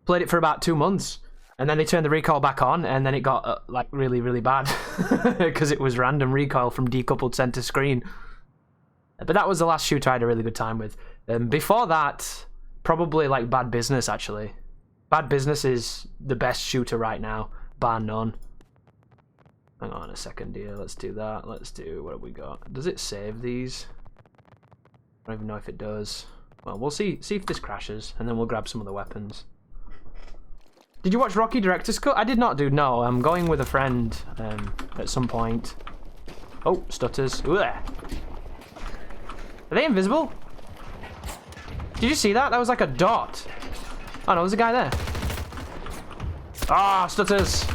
Played it for about 2 months. And then they turned the recoil back on, and then it got like really, really bad because it was random recoil from decoupled center screen. But that was the last shooter I had a really good time with. Before that, probably like Bad Business actually. Bad Business is the best shooter right now, bar none. Hang on a second here. Let's do that. Let's do what have we got? Does it save these? I don't even know if it does. Well, we'll see if this crashes, and then we'll grab some of the weapons. Did you watch Rocky Director's Cut? I did not, dude. No, I'm going with a friend at some point. Oh, stutters. Ugh. Are they invisible? Did you see that? That was like a dot. Oh no, there's a guy there. Ah, stutters.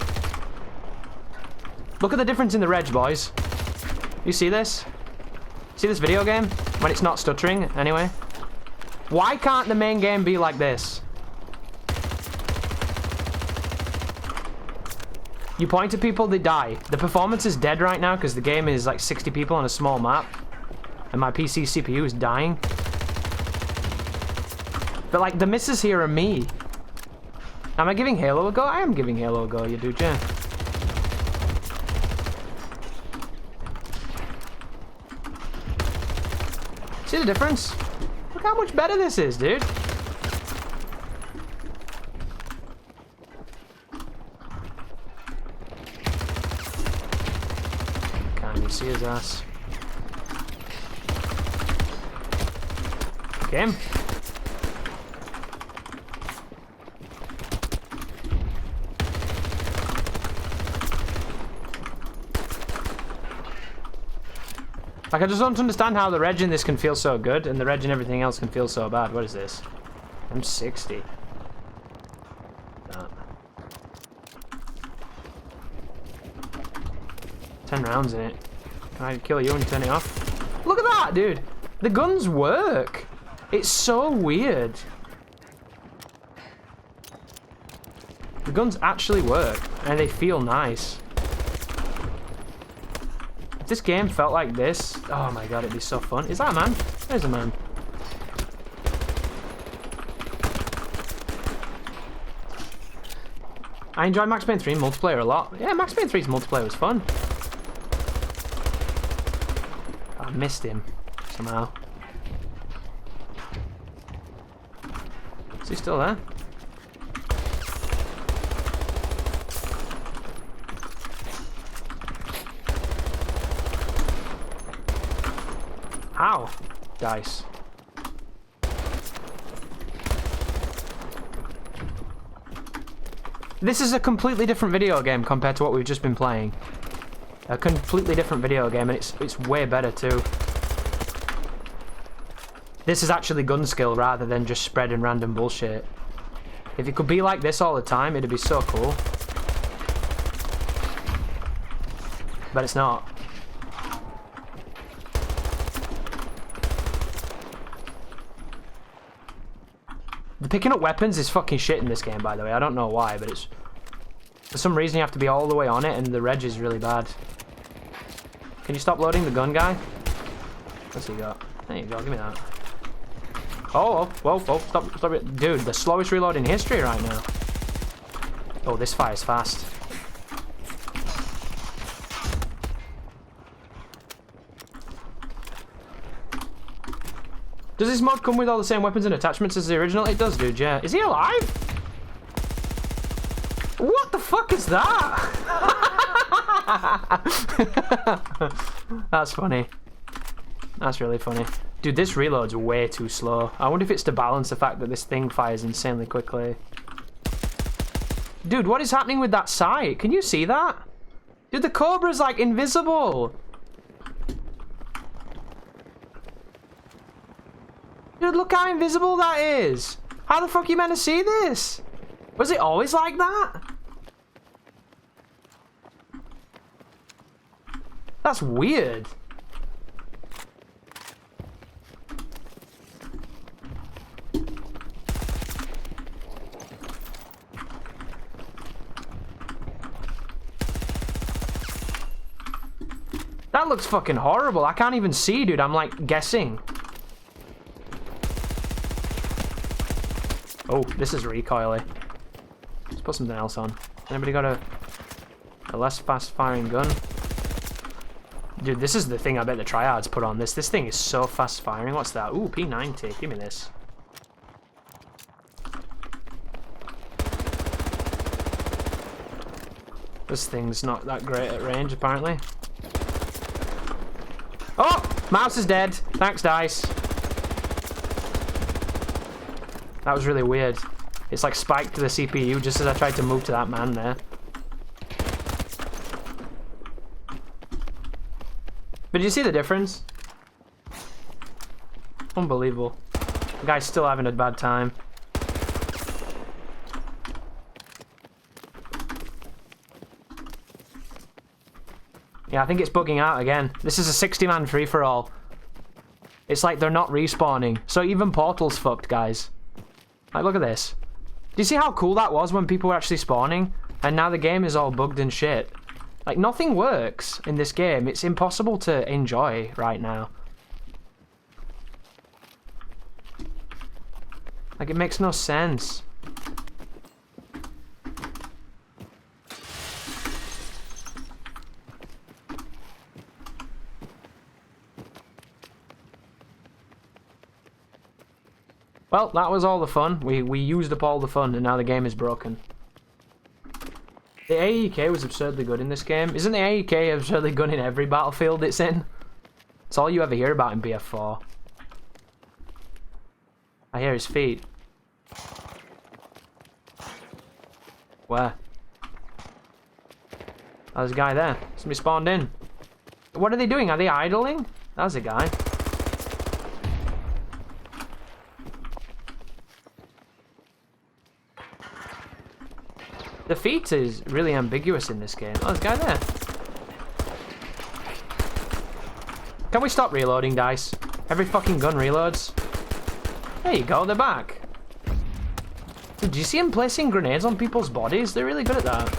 Look at the difference in the reg, boys. You see this? See this video game? When it's not stuttering, anyway. Why can't the main game be like this? You point at people, they die. The performance is dead right now because the game is like 60 people on a small map. And my PC CPU is dying. But like, the misses here are me. Am I giving Halo a go? I am giving Halo a go, you dude, yeah. See the difference? Look how much better this is, dude. Can't even see his ass. Game. Like, I just don't understand how the reg in this can feel so good and the reg in everything else can feel so bad. What is this? I'm 60. That. 10 rounds in it. Can I kill you and turn it off? Look at that, dude! The guns work! It's so weird. The guns actually work, and they feel nice. If this game felt like this, oh my god, it'd be so fun. Is that a man? There's a man. I enjoy Max Payne 3 multiplayer a lot. Yeah, Max Payne 3's multiplayer was fun. I missed him somehow. Is he still there? Ow! Dice. This is a completely different video game compared to what we've just been playing. A completely different video game, and it's way better too. This is actually gun skill rather than just spreading random bullshit. If it could be like this all the time, it'd be so cool. But it's not. The picking up weapons is fucking shit in this game, by the way. I don't know why, but it's... For some reason, you have to be all the way on it, and the reg is really bad. Can you stop loading the gun guy? What's he got? There you go, give me that. Oh, whoa, stop it. Dude, the slowest reload in history right now. Oh, this fires fast. Does this mod come with all the same weapons and attachments as the original? It does, dude, yeah. Is he alive? What the fuck is that? That's funny. That's really funny. Dude, this reload's way too slow. I wonder if it's to balance the fact that this thing fires insanely quickly. Dude, what is happening with that sight? Can you see that? Dude, the Cobra's like invisible. Dude, look how invisible that is. How the fuck are you meant to see this? Was it always like that? That's weird. That looks fucking horrible. I can't even see, dude. I'm like guessing. Oh, this is recoily. Let's put something else on. Anybody got a less fast-firing gun? Dude, this is the thing I bet the tryhards put on this. This thing is so fast-firing. What's that? Ooh, P90. Give me this. This thing's not that great at range, apparently. Oh! Mouse is dead. Thanks, DICE. That was really weird. It's like spiked to the CPU just as I tried to move to that man there. But do you see the difference? Unbelievable. The guy's still having a bad time. Yeah, I think it's bugging out again. This is a 60-man free-for-all. It's like they're not respawning. So even Portal's fucked, guys. Like, look at this. Do you see how cool that was when people were actually spawning? And now the game is all bugged and shit. Like, nothing works in this game. It's impossible to enjoy right now. Like, it makes no sense. Well, that was all the fun. We used up all the fun, and now the game is broken. The AEK was absurdly good in this game. Isn't the AEK absurdly good in every Battlefield it's in? It's all you ever hear about in BF4. I hear his feet. Where? Oh, there's a guy there. Somebody spawned in. What are they doing? Are they idling? That's a guy. The feet is really ambiguous in this game. Oh, there's a guy there. Can we stop reloading, DICE? Every fucking gun reloads. There you go, they're back. Dude, do you see him placing grenades on people's bodies? They're really good at that.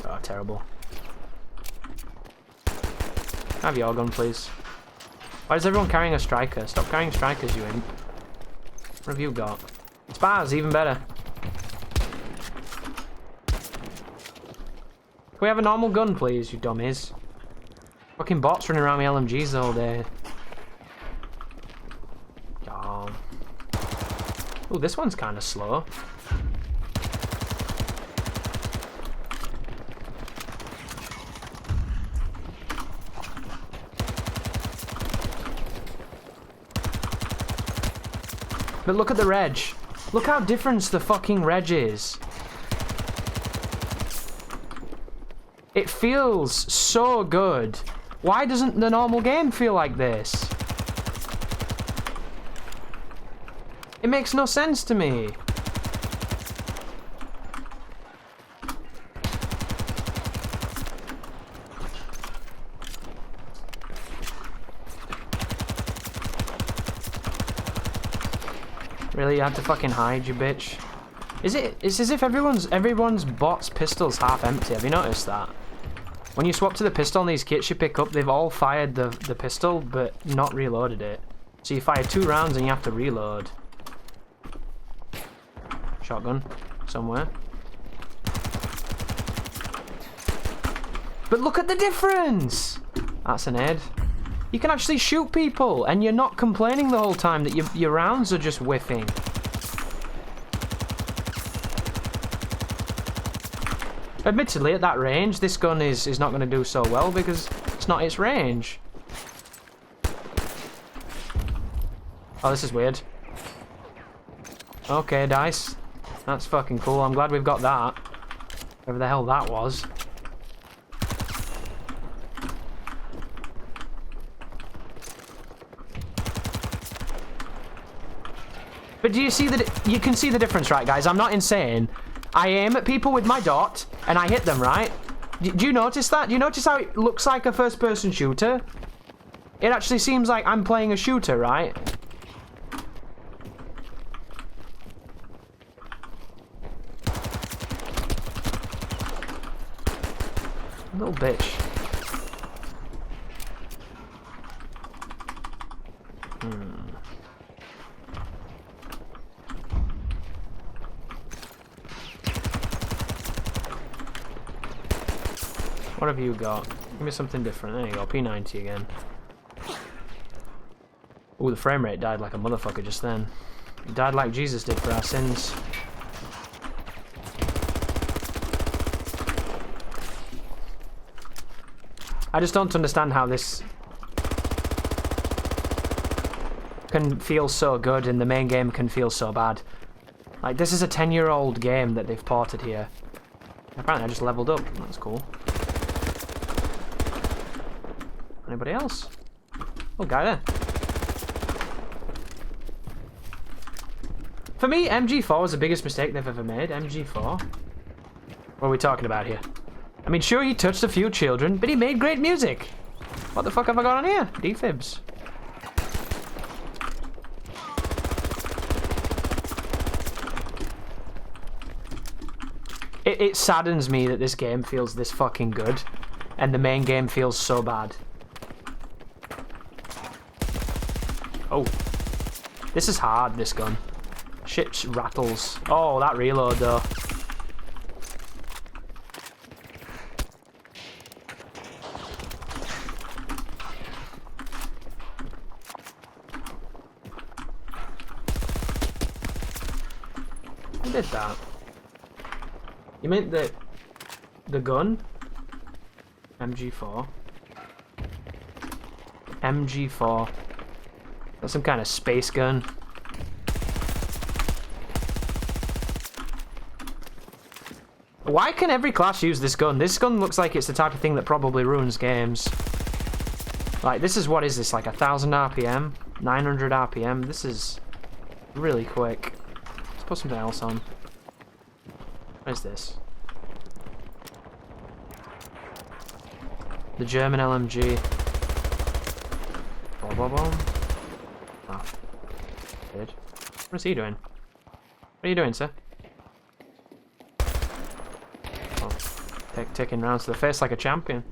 Oh, terrible. Have your gun, please. Why is everyone carrying a striker? Stop carrying strikers, you imp. What have you got? Spars, even better. Can we have a normal gun, please, you dummies? Fucking bots running around with LMGs all day. Oh. Ooh, this one's kind of slow. But look at the reg. Look how different the fucking reg is. It feels so good. Why doesn't the normal game feel like this? It makes no sense to me. Really, you had to fucking hide, you bitch. It's as if everyone's bot's pistol's half empty. Have you noticed that? When you swap to the pistol on these kits you pick up, they've all fired the pistol, but not reloaded it. So you fire 2 rounds and you have to reload. Shotgun. Somewhere. But look at the difference! That's an aid. You can actually shoot people, and you're not complaining the whole time that your rounds are just whiffing. Admittedly, at that range, this gun is not going to do so well because it's not its range. Oh, this is weird. Okay, DICE. That's fucking cool. I'm glad we've got that. Whatever the hell that was. But do you see that? You can see the difference, right, guys? I'm not insane. I aim at people with my dot, and I hit them, right? Do you notice that? Do you notice how it looks like a first-person shooter? It actually seems like I'm playing a shooter, right? Little bitch. What have you got? Give me something different. There you go, P90 again. Ooh, the frame rate died like a motherfucker just then. It died like Jesus did for our sins. I just don't understand how this can feel so good and the main game can feel so bad. Like, this is a 10-year-old game that they've ported here. Apparently I just leveled up. That's cool. Anybody else? Oh, guy there. For me, MG4 was the biggest mistake they've ever made. MG4. What are we talking about here? I mean, sure, he touched a few children, but he made great music. What the fuck have I got on here? Defibs. It saddens me that this game feels this fucking good, and the main game feels so bad. Oh. This is hard, this gun. Shit rattles. Oh, that reload, though. Who did that? You meant the gun? MG4. MG4. That's some kind of space gun. Why can every class use this gun? This gun looks like it's the type of thing that probably ruins games. Like, this is, what is this, like 1,000 RPM? 900 RPM? This is really quick. Let's put something else on. What is this? The German LMG. Boom, boom, boom. Oh. Good. What is he doing? What are you doing, sir? Oh. Taking rounds to the face like a champion.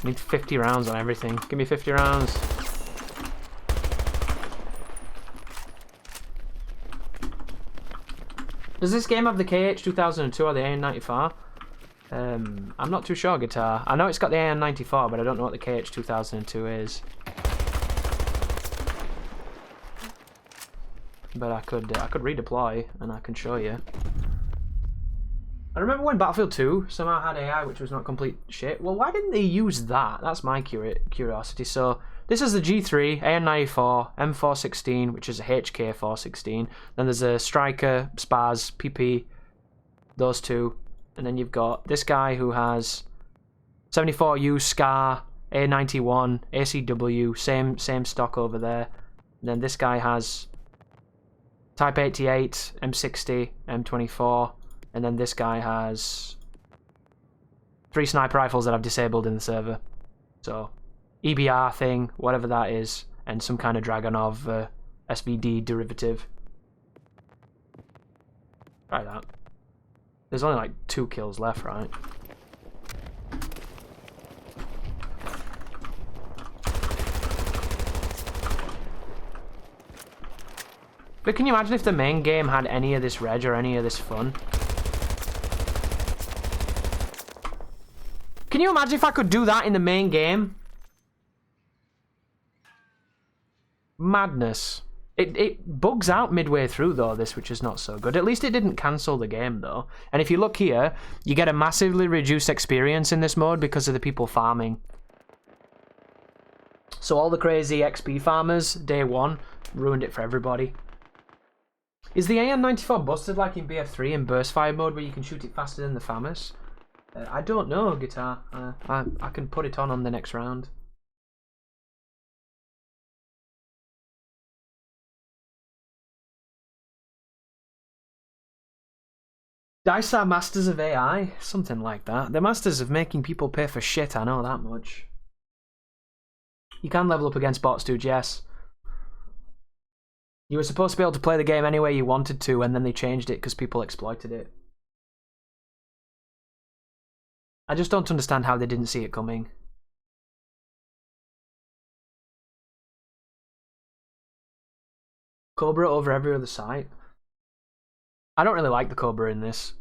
Need 50 rounds on everything. Give me 50 rounds. Does this game have the KH2002 or the AN94? I'm not too sure, Guitar. I know it's got the AN94, but I don't know what the KH2002 is. But I could redeploy, and I can show you. I remember when Battlefield 2 somehow had AI, which was not complete shit. Well, why didn't they use that? That's my curiosity. So, this is the G3, AN94, M416, which is a HK416. Then there's a Striker, Spaz, PP, those two. And then you've got this guy who has 74U, SCAR, A91, ACW, same stock over there. And then this guy has Type 88, M60, M24. And then this guy has 3 sniper rifles that I've disabled in the server. So, EBR thing, whatever that is, and some kind of Dragonov SVD derivative. Try that. There's only like 2 kills left, right? But can you imagine if the main game had any of this reg or any of this fun? Can you imagine if I could do that in the main game? Madness. It bugs out midway through, though, this, which is not so good. At least it didn't cancel the game, though. And if you look here, you get a massively reduced experience in this mode because of the people farming. So all the crazy XP farmers, day one, ruined it for everybody. Is the AN94 busted like in BF3 in burst fire mode where you can shoot it faster than the FAMAS? I don't know, Guitar. I can put it on the next round. DICE are masters of AI? Something like that. They're masters of making people pay for shit, I know that much. You can level up against bots, dude, yes. You were supposed to be able to play the game any way you wanted to, and then they changed it because people exploited it. I just don't understand how they didn't see it coming. Cobra over every other site. I don't really like the Cobra in this.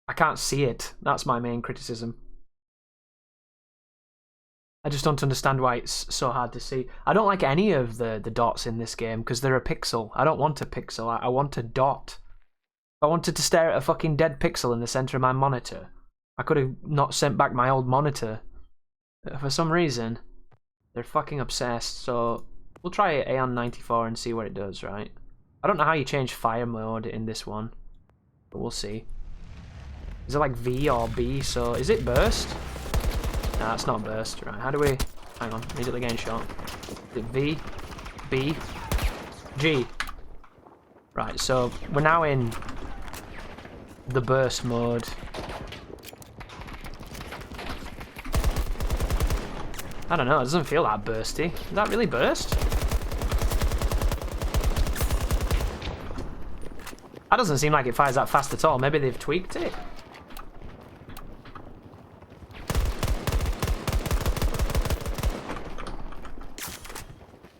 I can't see it. That's my main criticism. I just don't understand why it's so hard to see. I don't like any of the dots in this game because they're a pixel. I don't want a pixel. I want a dot. If I wanted to stare at a fucking dead pixel in the center of my monitor, I could have not sent back my old monitor. But for some reason, they're fucking obsessed. So we'll try Aeon 94 and see what it does, right? I don't know how you change fire mode in this one, but we'll see. Is it like V or B? So is it burst? No, that's not burst. Right, how do we... Hang on, immediately getting shot. Is it V? B? G? Right, so we're now in the burst mode. I don't know, it doesn't feel that bursty. Is that really burst? That doesn't seem like it fires that fast at all. Maybe they've tweaked it.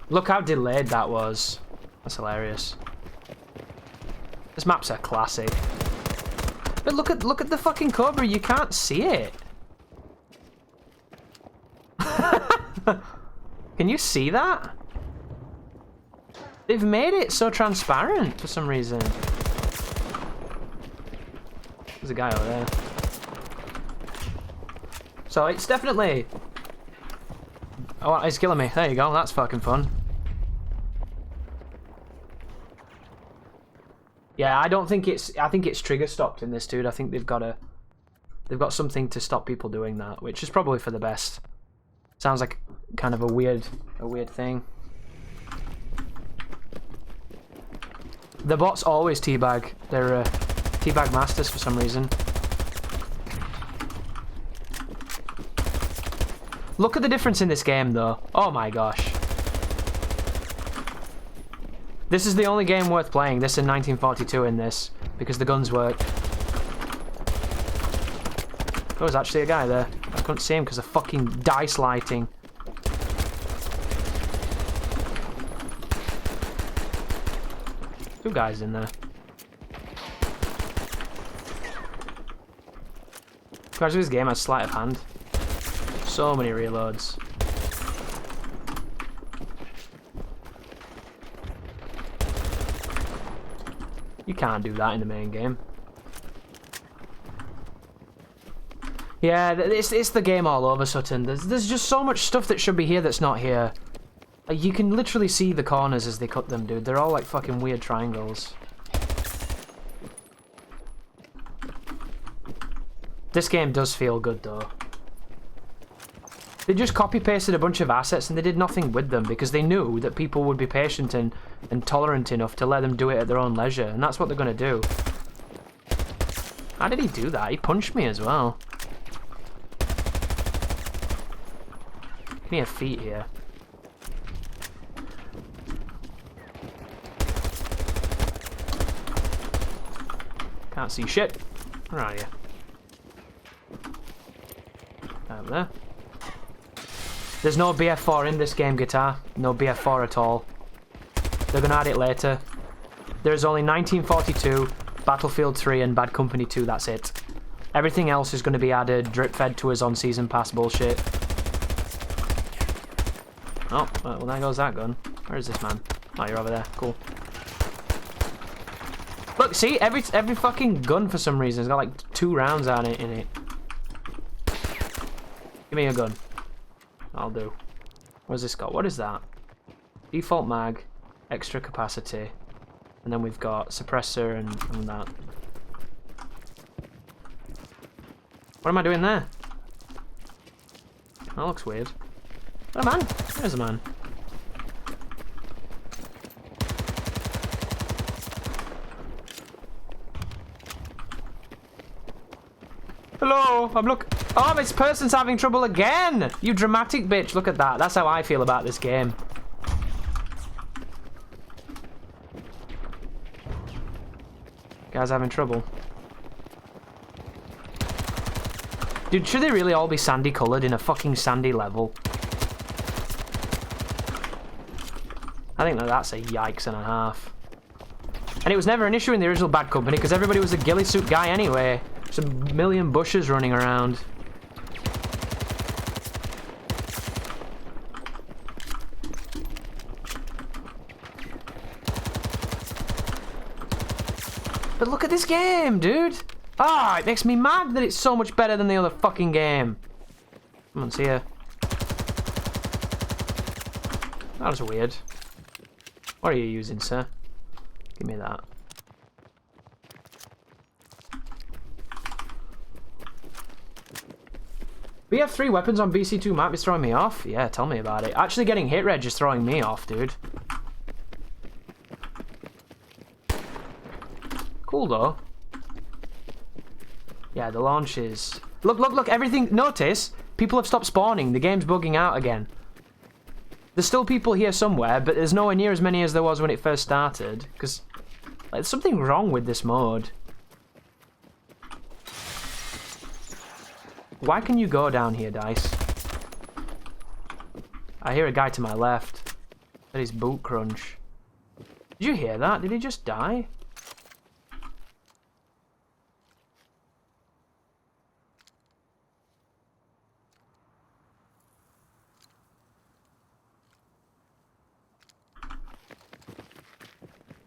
Look how delayed that was. That's hilarious. This map's a classic. But look at the fucking Cobra, you can't see it. Can you see that? They've made it so transparent for some reason. There's a guy over there. So it's definitely... Oh, he's killing me. There you go, that's fucking fun. Yeah, I don't think it's... I think it's trigger stopped in this, dude. I think they've got something to stop people doing that, which is probably for the best. Sounds like kind of a weird thing. The bots always teabag. They're teabag masters for some reason. Look at the difference in this game, though. Oh my gosh. This is the only game worth playing. This in 1942 in this, because the guns work. Oh, there's actually a guy there. I couldn't see him because of fucking dice lighting. Two guys in there. Gosh, this game has sleight of hand. So many reloads. You can't do that in the main game. Yeah, it's the game all over, Sutton. There's just so much stuff that should be here that's not here. Like, you can literally see the corners as they cut them, dude. They're all like fucking weird triangles. This game does feel good, though. They just copy-pasted a bunch of assets and they did nothing with them because they knew that people would be patient and tolerant enough to let them do it at their own leisure, and that's what they're going to do. How did he do that? He punched me as well. Give me a feet here. Can't see shit. Where are you? Over there. There's no BF4 in this game, Guitar. No BF4 at all. They're gonna add it later. There's only 1942, Battlefield 3, and Bad Company 2, that's it. Everything else is gonna be added, drip-fed to us on Season Pass bullshit. Oh, well, there goes that gun. Where is this man? Oh, you're over there. Cool. Look, see? Every fucking gun, for some reason, has got like 2 rounds on it in it. Give me a gun. I'll do. What's this got? What is that? Default mag, extra capacity, and then we've got suppressor and that. What am I doing there? That looks weird. Oh, a man! There's a man. Hello! I'm looking. Oh, this person's having trouble again! You dramatic bitch, look at that. That's how I feel about this game. Guy's having trouble. Dude, should they really all be sandy coloured in a fucking sandy level? I think that's a yikes and a half. And it was never an issue in the original Bad Company because everybody was a ghillie suit guy anyway. Just a million bushes running around. But look at this game, dude! Ah, it makes me mad that it's so much better than the other fucking game. Come on, see ya. That was weird. What are you using, sir? Give me that. BF3 weapons on BC2 map is throwing me off? Yeah, tell me about it. Actually getting hit reg is throwing me off, dude. Cool, though. Yeah, the launch is... Look, look, look, everything... Notice, people have stopped spawning. The game's bugging out again. There's still people here somewhere, but there's nowhere near as many as there was when it first started. Because there's something wrong with this mode. Why can you go down here, Dice? I hear a guy to my left. That is boot crunch. Did you hear that? Did he just die?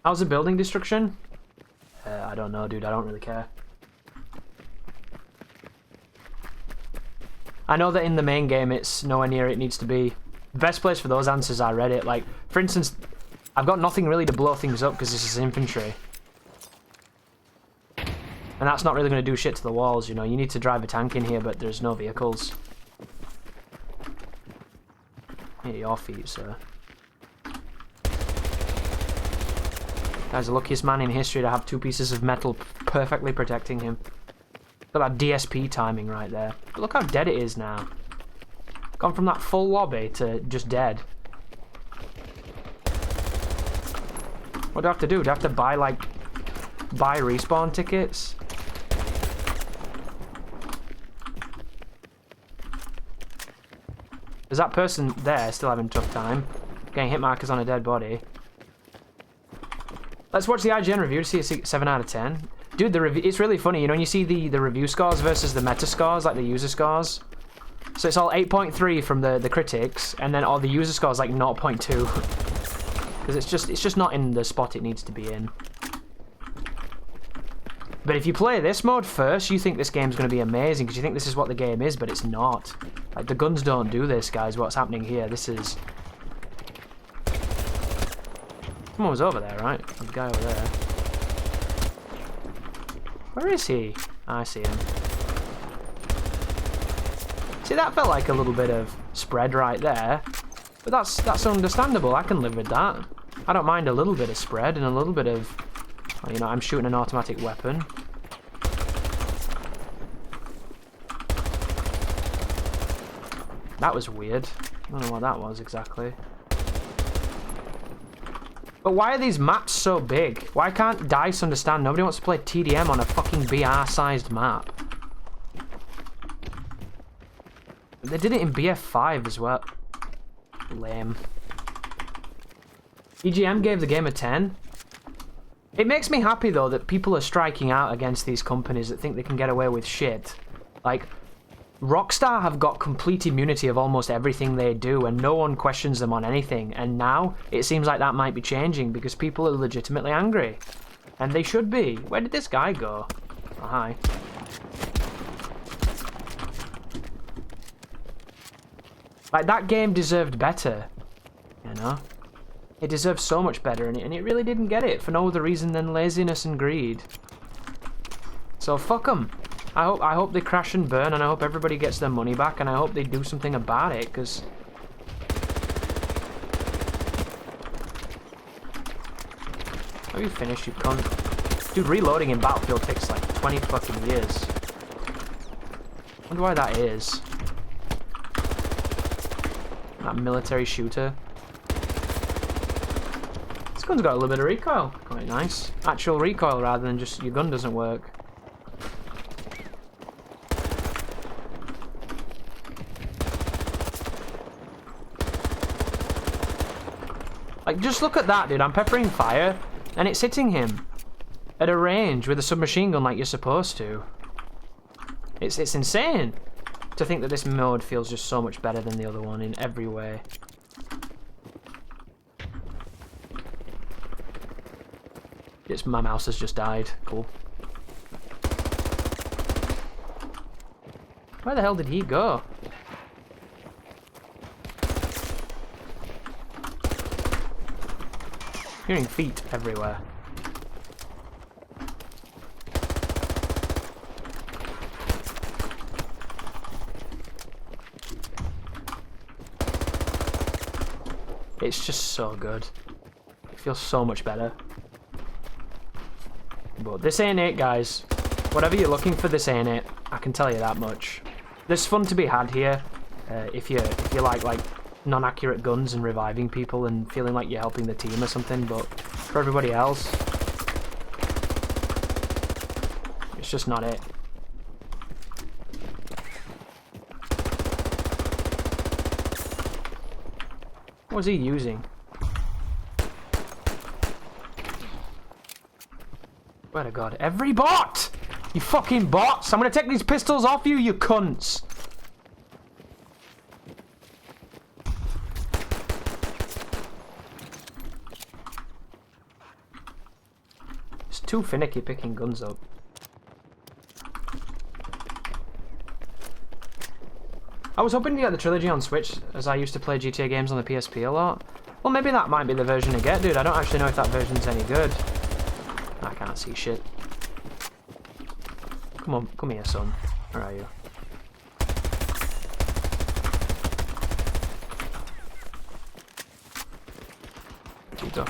How's the building destruction? I don't know, dude. I don't really care. I know that in the main game it's nowhere near it needs to be. The best place for those answers are Reddit. Like, for instance, I've got nothing really to blow things up because this is infantry. And that's not really going to do shit to the walls, you know. You need to drive a tank in here, but there's no vehicles. Here, your feet, sir. Guy's the luckiest man in history to have 2 pieces of metal perfectly protecting him. Got that DSP timing right there. But look how dead it is now. Gone from that full lobby to just dead. What do I have to do? Do I have to buy, like, respawn tickets? Is that person there still having a tough time? Getting hit markers on a dead body. Let's watch the IGN review to see a 7 out of 10. Dude, it's really funny, you know, when you see the review scores versus the meta scores, like the user scores. So it's all 8.3 from the critics, and then all the user scores like 0.2. Because it's just not in the spot it needs to be in. But if you play this mode first, you think this game's going to be amazing, because you think this is what the game is, but it's not. Like, the guns don't do this, guys, what's happening here. This is... Someone was over there, right? There's a guy over there. Where is he? I see him. See, that felt like a little bit of spread right there. But that's understandable. I can live with that. I don't mind a little bit of spread and a little bit of... Well, you know, I'm shooting an automatic weapon. That was weird. I don't know what that was exactly. But why are these maps so big? Why can't DICE understand? Nobody wants to play TDM on a fucking BR-sized map. They did it in BF5 as well. Lame. EGM gave the game a 10. It makes me happy, though, that people are striking out against these companies that think they can get away with shit. Like, Rockstar have got complete immunity of almost everything they do, and no one questions them on anything. And now, it seems like that might be changing, because people are legitimately angry. And they should be. Where did this guy go? Oh, hi. Like, that game deserved better. You know? It deserved so much better, and it really didn't get it, for no other reason than laziness and greed. So, fuck them. I hope they crash and burn, and I hope everybody gets their money back, and I hope they do something about it, because... Have you finished, you cunt? Dude, reloading in Battlefield takes like 20 fucking years. Wonder why that is. That military shooter. This gun's got a little bit of recoil. Quite nice. Actual recoil rather than just your gun doesn't work. Like, just look at that, dude. I'm peppering fire. And it's hitting him at a range with a submachine gun like you're supposed to. It's insane to think that this mode feels just so much better than the other one in every way. My mouse has just died. Cool. Where the hell did he go? Hearing feet everywhere. It's just so good. It feels so much better. But this ain't it, guys. Whatever you're looking for, this ain't it. I can tell you that much. There's fun to be had here, if you like non-accurate guns and reviving people and feeling like you're helping the team or something. But for everybody else, it's just not it. What was he using? Swear to God, every bot! You fucking bots! I'm gonna take these pistols off you, you cunts! It's too finicky picking guns up. I was hoping to get the trilogy on Switch, as I used to play GTA games on the PSP a lot. Well, maybe that might be the version to get, dude. I don't actually know if that version's any good. I can't see shit. Come on, come here, son. Where are you? Tito.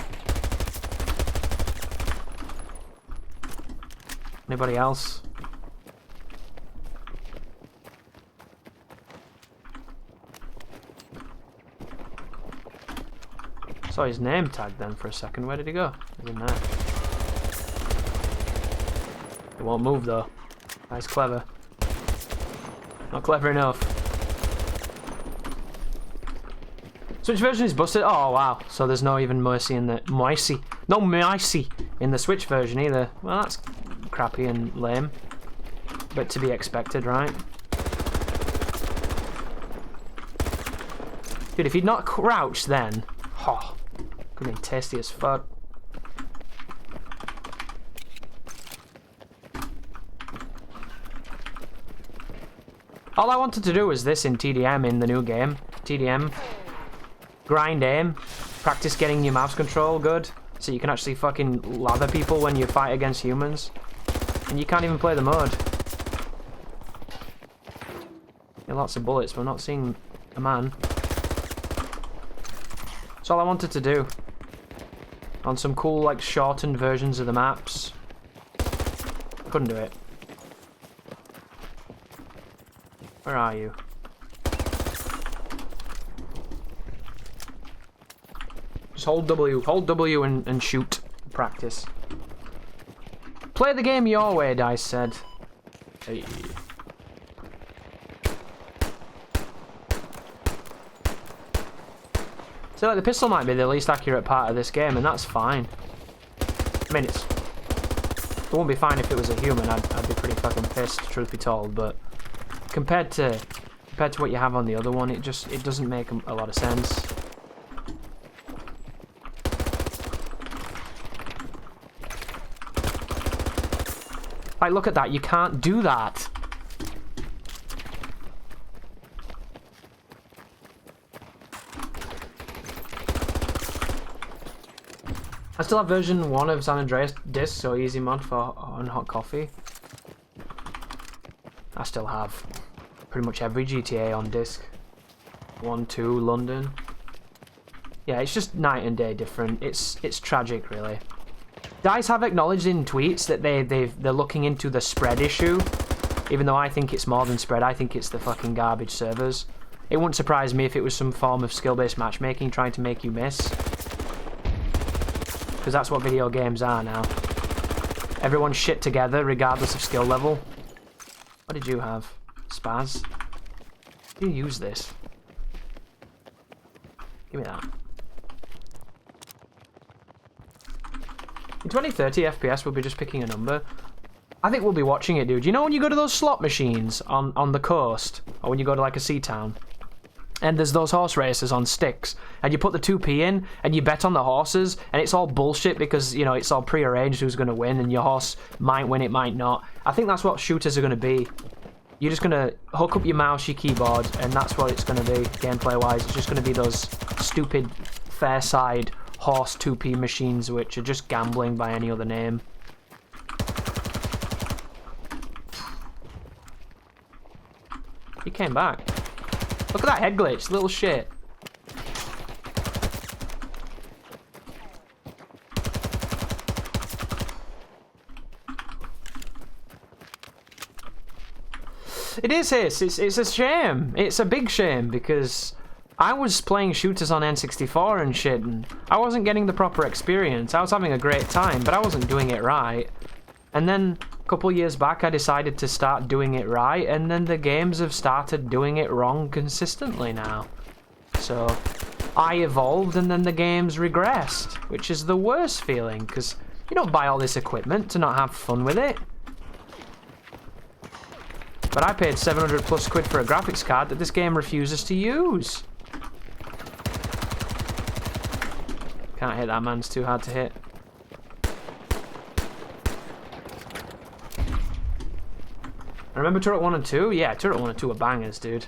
Anybody else? Saw his name tag then for a second. Where did he go? He's in there. He won't move though. That's clever. Not clever enough. Switch version is busted. Oh wow! So there's no even mercy in the mercy in the Switch version either. Well, that's crappy and lame, but to be expected, right? Dude, if he'd not crouched then, oh, could have been tasty as fuck. All I wanted to do was this in TDM in the new game. TDM. Grind aim. Practice getting your mouse control good. So you can actually fucking lather people when you fight against humans. And you can't even play the mode. Yeah, lots of bullets, but I'm not seeing a man. That's all I wanted to do. On some cool, like, shortened versions of the maps. Couldn't do it. Where are you? Just hold W and shoot. Practice. Play the game your way, Dice said. Hey. So like, the pistol might be the least accurate part of this game, and that's fine. I mean, it wouldn't be fine if it was a human. I'd be pretty fucking pissed, truth be told. But compared to what you have on the other one, it doesn't make a lot of sense. Like, look at that. You can't do that. I still have version 1 of San Andreas disc, so easy mod for on hot coffee. I still have pretty much every GTA on disc. 1, 2, London. Yeah, it's just night and day different. It's tragic, really. DICE have acknowledged in tweets that they're looking into the spread issue, even though I think it's more than spread. I think it's the fucking garbage servers. It wouldn't surprise me if it was some form of skill-based matchmaking trying to make you miss. Because that's what video games are now. Everyone's shit together regardless of skill level. What did you have? Spaz? How do you use this? Give me that. In 2030, FPS will be just picking a number. I think we'll be watching it, dude. You know when you go to those slot machines on the coast, or when you go to like a sea town, and there's those horse races on sticks, and you put the 2p in, and you bet on the horses, and it's all bullshit because, you know, it's all pre-arranged who's going to win, and your horse might win, it might not. I think that's what shooters are going to be. You're just going to hook up your mouse, your keyboard, and that's what it's going to be, gameplay-wise. It's just going to be those stupid fair side horse 2p machines which are just gambling by any other name. He came back. Look at that head glitch, little shit. It is Hiss. It's a shame. It's a big shame because I was playing shooters on N64 and shit, and I wasn't getting the proper experience. I was having a great time, but I wasn't doing it right. And then a couple years back, I decided to start doing it right, and then the games have started doing it wrong consistently now. So I evolved, and then the games regressed, which is the worst feeling, because you don't buy all this equipment to not have fun with it. But I paid 700 plus quid for a graphics card that this game refuses to use. Can't hit that man, it's too hard to hit. Remember Turret 1 and 2? Yeah, Turret 1 and 2 are bangers, dude.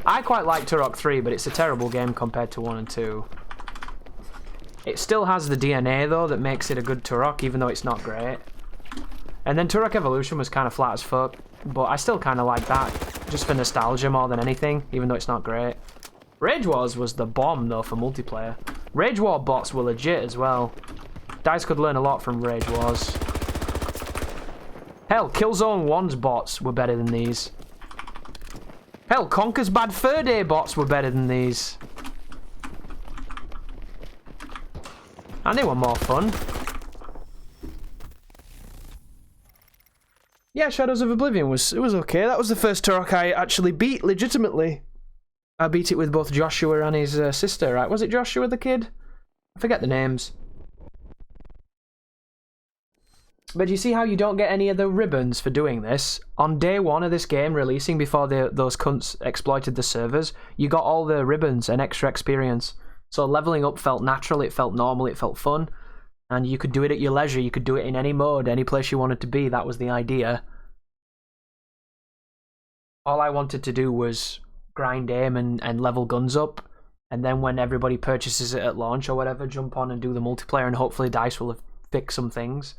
I quite like Turok 3, but it's a terrible game compared to 1 and 2. It still has the DNA, though, that makes it a good Turok, even though it's not great. And then Turok Evolution was kind of flat as fuck, but I still kind of like that, just for nostalgia more than anything, even though it's not great. Rage Wars was the bomb, though, for multiplayer. Rage War bots were legit as well. DICE could learn a lot from Rage Wars. Hell, Killzone 1's bots were better than these. Hell, Conker's Bad Fur Day bots were better than these. And they were more fun. Yeah, Shadows of Oblivion was okay. That was the first Turok I actually beat legitimately. I beat it with both Joshua and his sister, right? Was it Joshua the kid? I forget the names. But you see how you don't get any of the ribbons for doing this? On day one of this game releasing, before those cunts exploited the servers, you got all the ribbons and extra experience. So leveling up felt natural, it felt normal, it felt fun. And you could do it at your leisure, you could do it in any mode, any place you wanted to be, that was the idea. All I wanted to do was grind aim and level guns up, and then when everybody purchases it at launch or whatever, jump on and do the multiplayer, and hopefully DICE will have fixed some things.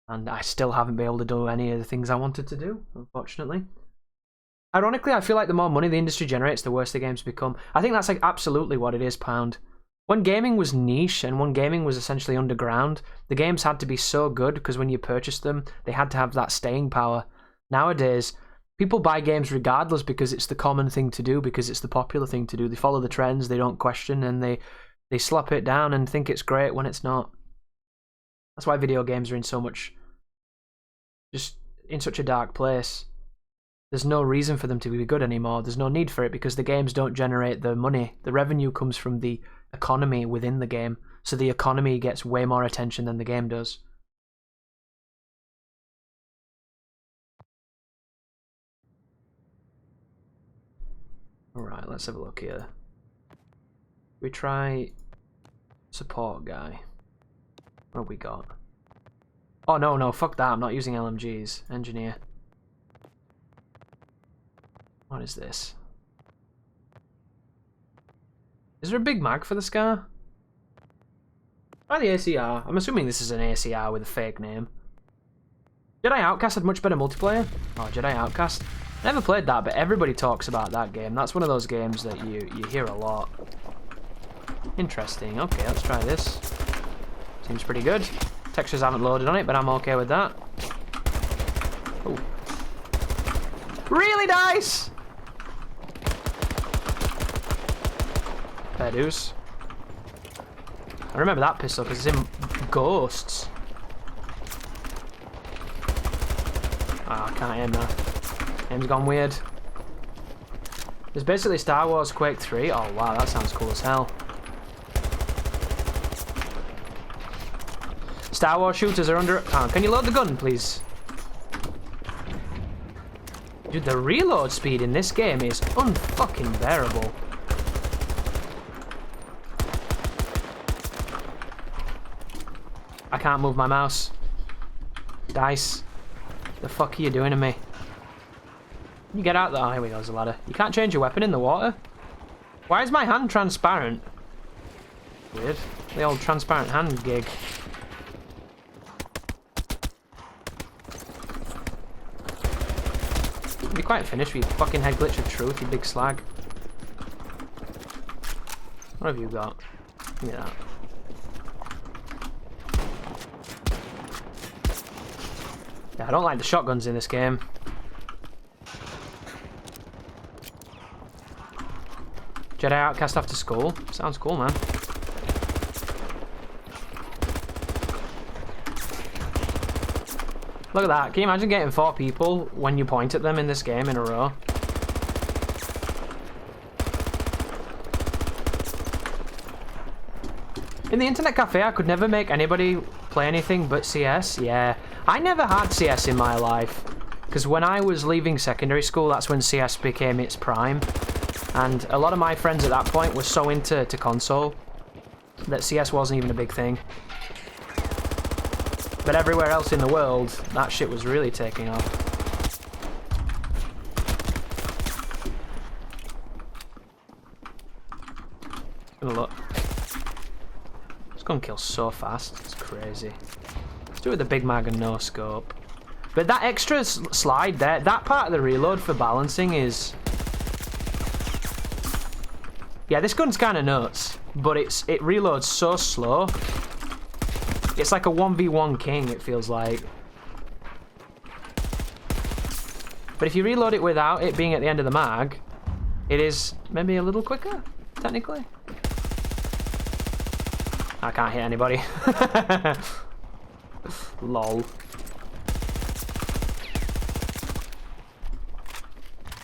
And I still haven't been able to do any of the things I wanted to do, unfortunately. Ironically, I feel like the more money the industry generates, the worse the games become. I think that's like absolutely what it is, Pound. When gaming was niche and when gaming was essentially underground, the games had to be so good because when you purchased them, they had to have that staying power. Nowadays, people buy games regardless because it's the common thing to do, because it's the popular thing to do. They follow the trends, they don't question, and they slap it down and think it's great when it's not. That's why video games are in such a dark place. There's no reason for them to be good anymore. There's no need for it because the games don't generate the money. The revenue comes from the economy within the game. So the economy gets way more attention than the game does. Alright, let's have a look here. We try support guy. What have we got? Oh, no, fuck that. I'm not using LMGs. Engineer. What is this? Is there a big mag for the Scar? Try the ACR. I'm assuming this is an ACR with a fake name. Jedi Outcast had much better multiplayer. Oh, Jedi Outcast. Never played that, but everybody talks about that game. That's one of those games that you hear a lot. Interesting. Okay, let's try this. Seems pretty good. Textures haven't loaded on it, but I'm okay with that. Ooh. Really nice! Fair dues. I remember that pistol because it's in Ghosts. Ah, I can't aim now. Aim's gone weird. There's basically Star Wars Quake 3. Oh wow, that sounds cool as hell. Star Wars shooters are under... Oh, can you load the gun, please? Dude, the reload speed in this game is unfucking bearable. I can't move my mouse. Dice. The fuck are you doing to me? You get out there. Oh, here we go, there's a ladder. You can't change your weapon in the water? Why is my hand transparent? Weird. The old transparent hand gig. You're quite finished with your fucking head glitch of truth, you big slag. What have you got? Give me that. Yeah, I don't like the shotguns in this game. Jedi Outcast after school. Sounds cool, man. Look at that. Can you imagine getting 4 people when you point at them in this game in a row? In the internet cafe, I could never make anybody play anything but CS. Yeah. I never had CS in my life. Because when I was leaving secondary school, that's when CS became its prime. And a lot of my friends at that point were so into console that CS wasn't even a big thing. But everywhere else in the world, that shit was really taking off. Gonna look. This gun kills so fast. It's crazy. Let's do it with the big mag and no scope. But that extra slide there, that part of the reload for balancing is... Yeah, this gun's kind of nuts, but it reloads so slow. It's like a 1v1 king, it feels like. But if you reload it without it being at the end of the mag, it is maybe a little quicker, technically. I can't hit anybody. Lol.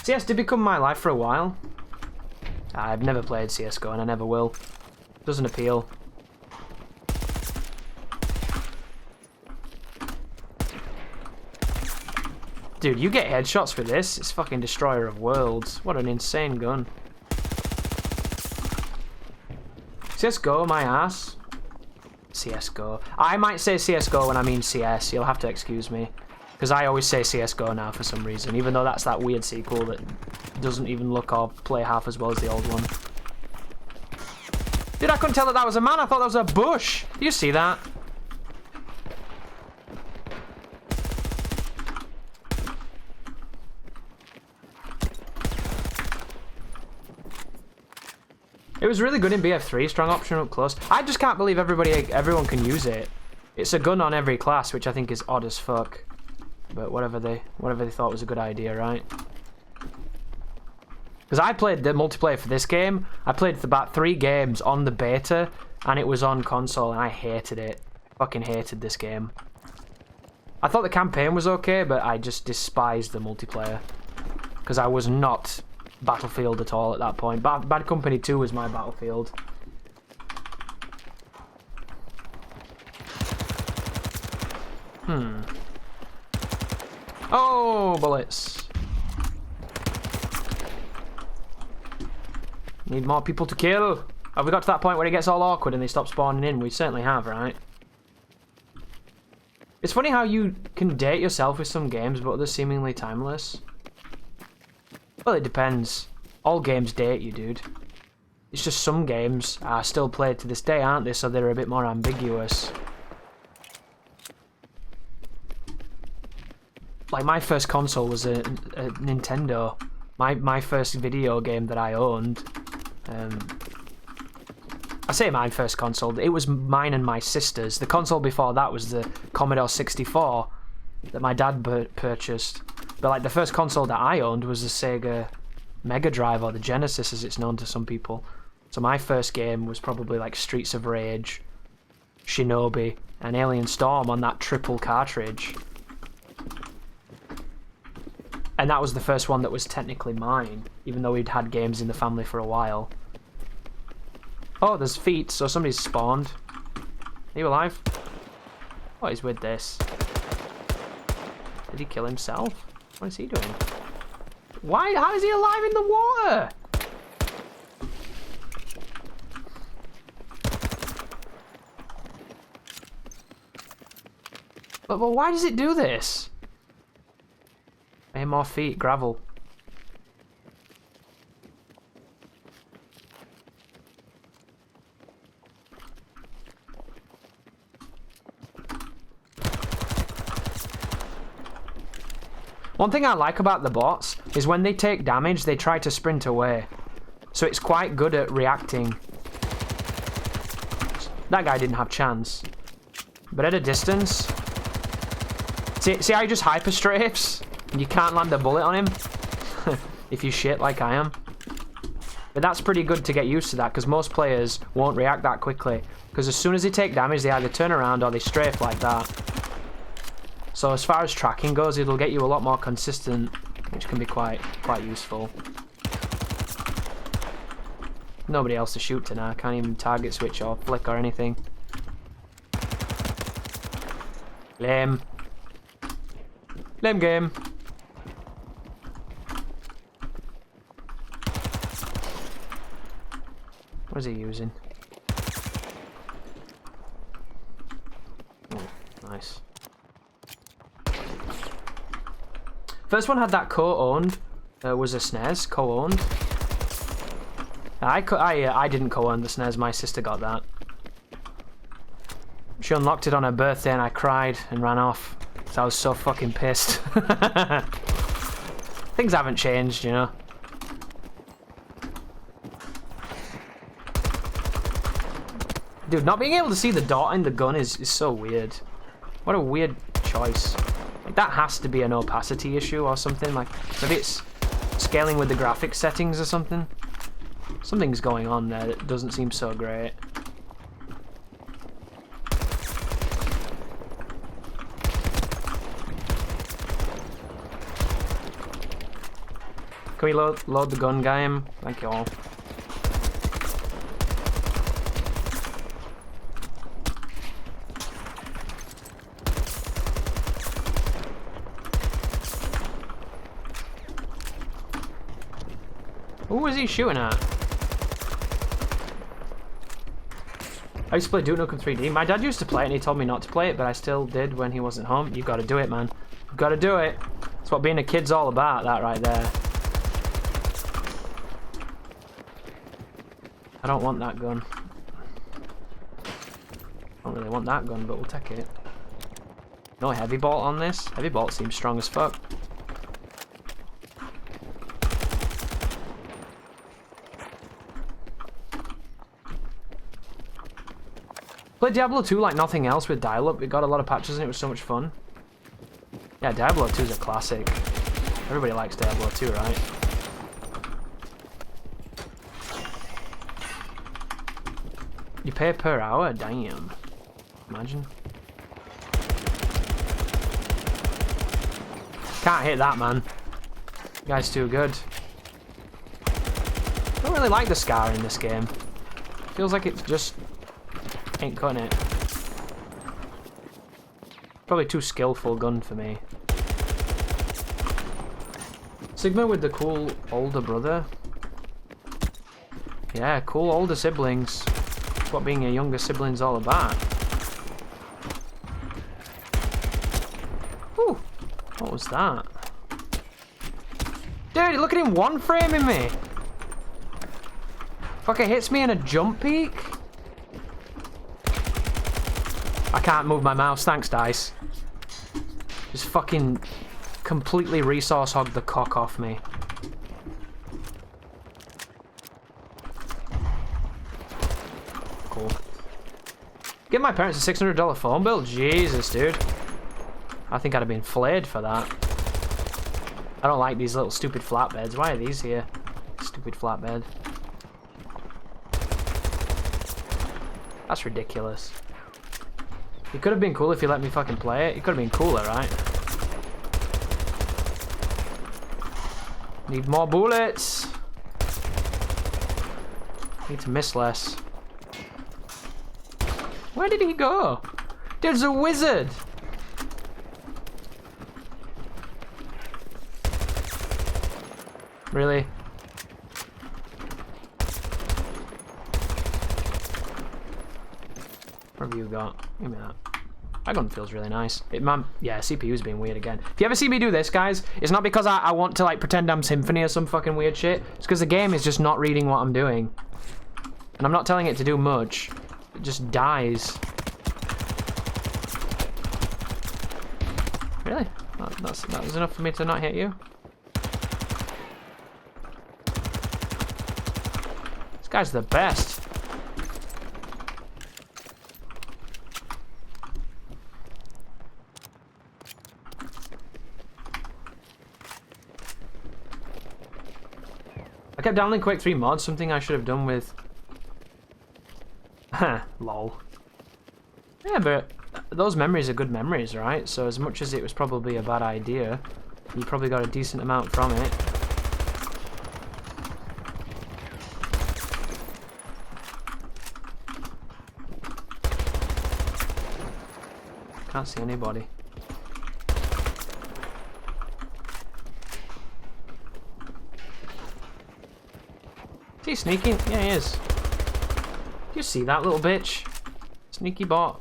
CS did become my life for a while. I've never played CSGO and I never will. Doesn't appeal. Dude, you get headshots for this. It's fucking Destroyer of Worlds. What an insane gun. CSGO, my ass. CSGO. I might say CSGO when I mean CS. You'll have to excuse me. Because I always say CSGO now for some reason. Even though that's that weird sequel that doesn't even look or play half as well as the old one. Dude, I couldn't tell that was a man. I thought that was a bush. Do you see that? It was really good in BF3, strong option up close. I just can't believe everyone can use it. It's a gun on every class, which I think is odd as fuck. But whatever they thought was a good idea, right? Because I played the multiplayer for this game. I played about 3 games on the beta, and it was on console, and I hated it. I fucking hated this game. I thought the campaign was okay, but I just despised the multiplayer. Because I was not Battlefield at all at that point. Bad Company 2 was my Battlefield. Oh, bullets. Need more people to kill. Have we got to that point where it gets all awkward and they stop spawning in? We certainly have, right? It's funny how you can date yourself with some games, but they're seemingly timeless. Well, it depends. All games date you, dude. It's just some games are still played to this day, aren't they? So they're a bit more ambiguous. Like, my first console was a Nintendo. My first video game that I owned. I say my first console. It was mine and my sister's. The console before that was the Commodore 64 that my dad purchased. But like the first console that I owned was the Sega Mega Drive, or the Genesis as it's known to some people. So my first game was probably like Streets of Rage, Shinobi, and Alien Storm on that triple cartridge. And that was the first one that was technically mine, even though we'd had games in the family for a while. Oh, there's feet, so somebody's spawned. Are you alive? What is with this? Did he kill himself? What is he doing? Why? How is he alive in the water? But why does it do this? Aim more feet, gravel. One thing I like about the bots is when they take damage, they try to sprint away. So it's quite good at reacting. That guy didn't have chance. But at a distance... See how he just hyper strafes? And you can't land a bullet on him? If you shit like I am. But that's pretty good to get used to that, because most players won't react that quickly. Because as soon as they take damage, they either turn around or they strafe like that. So as far as tracking goes, it'll get you a lot more consistent, which can be quite useful. Nobody else to shoot to now. I can't even target switch or flick or anything. Lame. Lame game. What is he using? Oh, nice. First one had that co-owned. Was a SNES, co-owned. I didn't co-own the SNES, my sister got that. She unlocked it on her birthday and I cried and ran off. So I was so fucking pissed. Things haven't changed, you know. Dude, not being able to see the dot in the gun is so weird. What a weird choice. Like, that has to be an opacity issue or something. Like, maybe it's scaling with the graphics settings or something. Something's going on there that doesn't seem so great. Can we load the gun game? Thank you all. Who was he shooting at? I used to play Duke Nukem 3D. My dad used to play it and he told me not to play it, but I still did when he wasn't home. You gotta do it, man. You gotta do it. That's what being a kid's all about, that right there. I don't want that gun. I don't really want that gun, but we'll take it. No heavy bolt on this? Heavy bolt seems strong as fuck. Played Diablo 2 like nothing else with dial-up. It got a lot of patches and it was so much fun. Yeah, Diablo 2 is a classic. Everybody likes Diablo 2, right? You pay per hour? Damn. Imagine. Can't hit that, man. The guy's too good. I don't really like the scar in this game. Feels like it just ain't cutting it. Probably too skillful gun for me. Sigma with the cool older brother. Yeah, cool older siblings. That's what being a younger sibling's all about. Whew. What was that? Dude, look at him one-framing me! Fucker hits me in a jump peak? I can't move my mouse, thanks dice. Just fucking completely resource hog the cock off me. Cool. Give my parents a $600 phone bill? Jesus, dude. I think I'd have been flayed for that. I don't like these little stupid flatbeds. Why are these here? Stupid flatbed. That's ridiculous. It could have been cool if you let me fucking play it. It could have been cooler, right? Need more bullets. Need to miss less. Where did he go? Dude's a wizard! Really? What have you got? Give me that. My gun feels really nice. Yeah, CPU's being weird again. If you ever see me do this, guys, it's not because I want to like pretend I'm Symphony or some fucking weird shit. It's because the game is just not reading what I'm doing. And I'm not telling it to do much. It just dies. Really? That was enough for me to not hit you? This guy's the best. I kept downloading Quake 3 mods, something I should have done with... lol. Yeah, but those memories are good memories, right? So as much as it was probably a bad idea, you probably got a decent amount from it. Can't see anybody. Is he sneaking? Yeah, he is. Do you see that little bitch? Sneaky bot.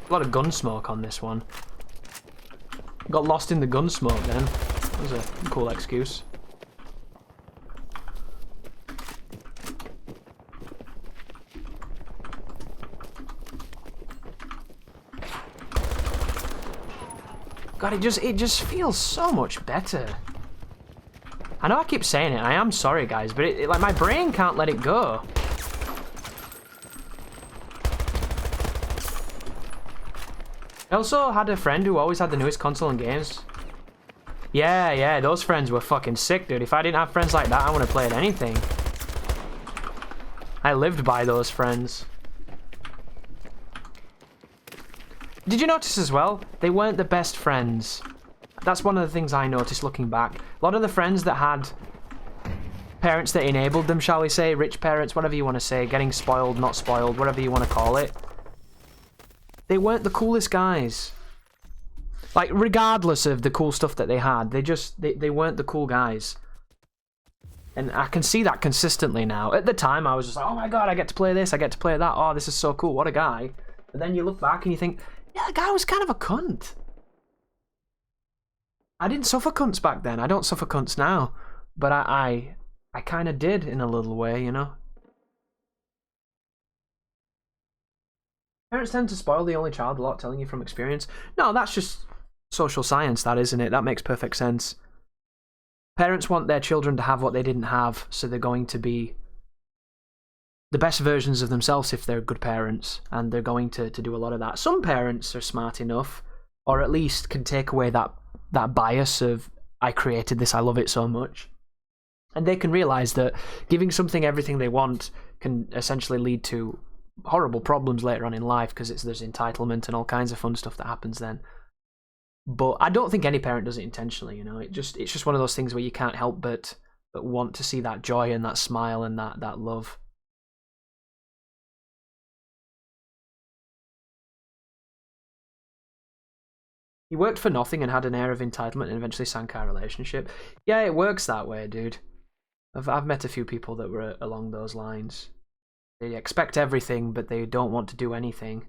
A lot of gun smoke on this one. Got lost in the gun smoke then. That was a cool excuse. God, it just feels so much better. I know I keep saying it, I am sorry guys, but like my brain can't let it go. I also had a friend who always had the newest console and games. Yeah, those friends were fucking sick, dude. If I didn't have friends like that, I wouldn't have played anything. I lived by those friends. Did you notice as well? They weren't the best friends. That's one of the things I noticed looking back. A lot of the friends that had parents that enabled them, shall we say, rich parents, whatever you want to say, getting spoiled, not spoiled, whatever you want to call it. They weren't the coolest guys. Like, regardless of the cool stuff that they had, they weren't the cool guys. And I can see that consistently now. At the time, I was just like, oh my god, I get to play this, I get to play that, oh, this is so cool, what a guy. But then you look back and you think, yeah, the guy was kind of a cunt. I didn't suffer cunts back then. I don't suffer cunts now. But I kind of did in a little way, you know? Parents tend to spoil the only child a lot, telling you from experience. No, that's just social science, that, isn't it? That makes perfect sense. Parents want their children to have what they didn't have, so they're going to be the best versions of themselves if they're good parents, and they're going to do a lot of that. Some parents are smart enough, or at least can take away that bias of, I created this, I love it so much. And they can realise that giving something everything they want can essentially lead to horrible problems later on in life, because there's entitlement and all kinds of fun stuff that happens then. But I don't think any parent does it intentionally, you know. It's just one of those things where you can't help but want to see that joy and that smile and that love. He worked for nothing and had an air of entitlement and eventually sank our relationship. Yeah, it works that way, dude. I've met a few people that were along those lines. They expect everything, but they don't want to do anything.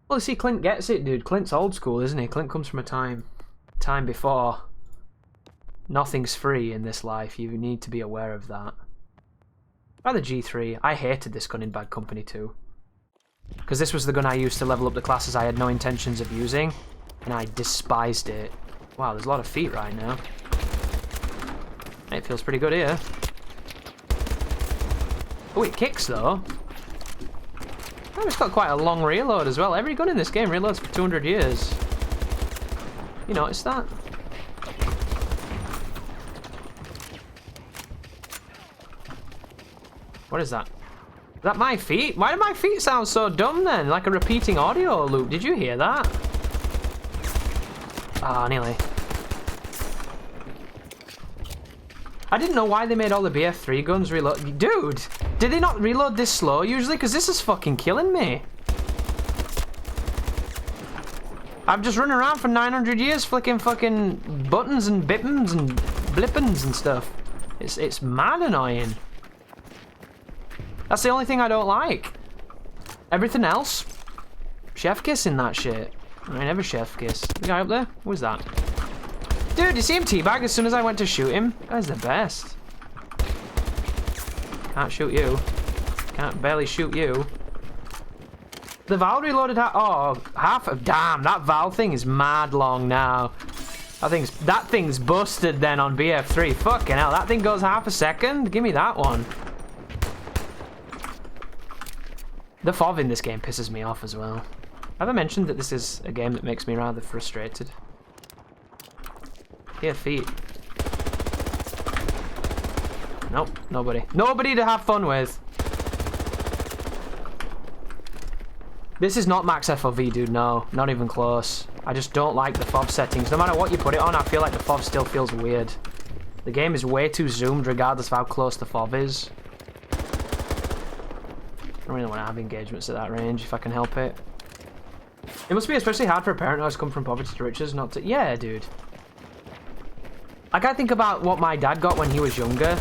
Well, see, Clint gets it, dude. Clint's old school, isn't he? Clint comes from a time before. Nothing's free in this life. You need to be aware of that. By the G3, I hated this gun in Bad Company 2. Because this was the gun I used to level up the classes I had no intentions of using, and I despised it. Wow, there's a lot of feet right now. It feels pretty good here. Oh, it kicks though. Oh, it's got quite a long reload as well. Every gun in this game reloads for 200 years. You noticed that? What is that? Is that my feet? Why do my feet sound so dumb then? Like a repeating audio loop. Did you hear that? Ah, nearly. I didn't know why they made all the BF3 guns reload. Dude, did they not reload this slow usually? Because this is fucking killing me. I've just run around for 900 years flicking fucking buttons and bippins and blippins and stuff. It's mad annoying. That's the only thing I don't like. Everything else, chef kissing that shit. I never chef kiss. The guy up there? Who was that? Dude, you see him teabag as soon as I went to shoot him? That guy's the best. Can't shoot you. Can't barely shoot you. The Val reloaded half of... Damn, that Val thing is mad long now. That thing's busted then on BF3. Fucking hell, that thing goes half a second? Give me that one. The FOV in this game pisses me off as well. Have I mentioned that this is a game that makes me rather frustrated? Here, feet. Nope, nobody. Nobody to have fun with. This is not max FOV, dude, no. Not even close. I just don't like the FOV settings. No matter what you put it on, I feel like the FOV still feels weird. The game is way too zoomed regardless of how close the FOV is. I don't really want to have engagements at that range if I can help it. It must be especially hard for a parent who has come from poverty to riches not to... Yeah, dude. Like, I think about what my dad got when he was younger